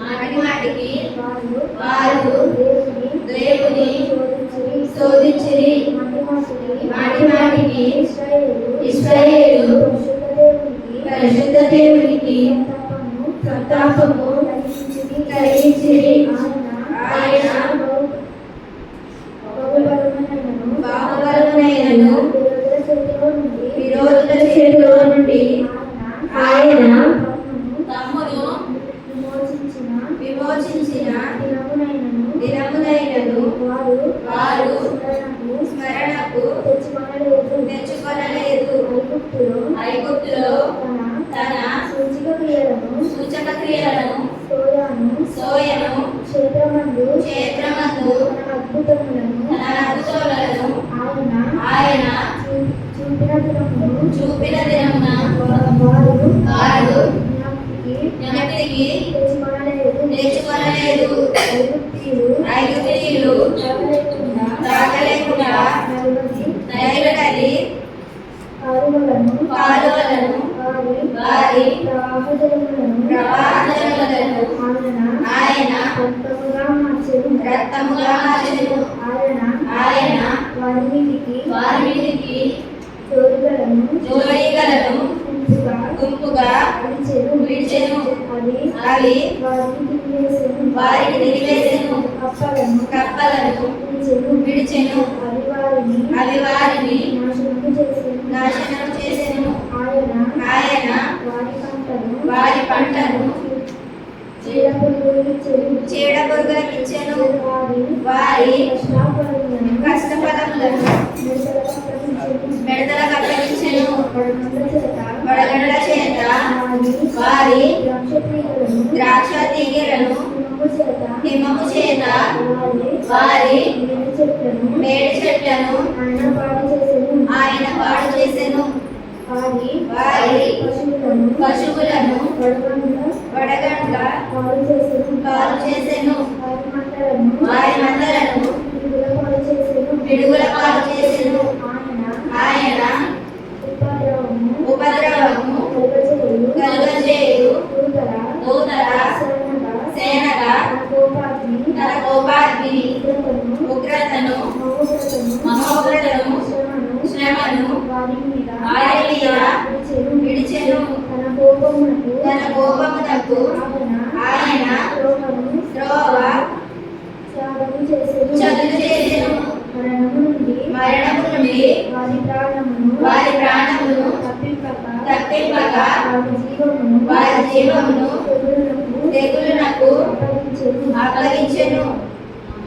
మాటి మాటికి వారు దేవుని శోధించిరి. మాటి మాటికి ఇశ్రాయేలు పరిశుద్ధ దేవునికి సంతాపము కలిగించిరి. ఆయన బాహుబలమునైనను విరోధుల చేతిలో నుండి ఆయన తమ్మును విమోచించిన దినమునైనను వారు స్మరణకు తెచ్చుకొనలేదు. ఐగుప్తులో తన సూచక క్రియలను సోయను క్షేత్రమందు తన అద్భుతములను ఆయన చూపిన దినమున వారు జ్ఞప్తికి తెచ్చుకొనలేదు. ఐగుప్తీయులు తాగలేకుండా నైలునది కాలువలను వారి ప్రవాహజలములను ఆయన రక్తముగా మార్చెను. ఆయన వారి మీదికి జోడిగలను గుంపుగా విడిచెను. అవి వారిని తిరిగివేసెను. కప్పలను విడిచెను. అవి వారిని నాశనం చేసెను. ఆయన వారి పంటను చీడపురుగులకిచ్చెను. వారి కష్టపదములను మిడతల కప్పగించెను. వడగండ్ల చేత వారి ద్రాక్ష తీగెలను హిమము చేత వారి మేడి చెట్లను ఆయన పాడు చేసెను. వారి పశువులను వడగండ్ల పాలు చేసెను. వారి మందలను పిడుగుల పాలు చేసెను. ఆయన ఉపద్రవము కలుగజేయు దూతల సేనగా తన కోపాగ్ని ఉగ్రతను మహోగ్రతను శ్రమను వారి మీద విడిచెను. తన కోపమునకు ఆయన త్రోవ చదును చేసెను. మరణము నుండి వారి ప్రాణమును తప్పింపక వారి జీవమును తెగులునకు అప్పగించెను.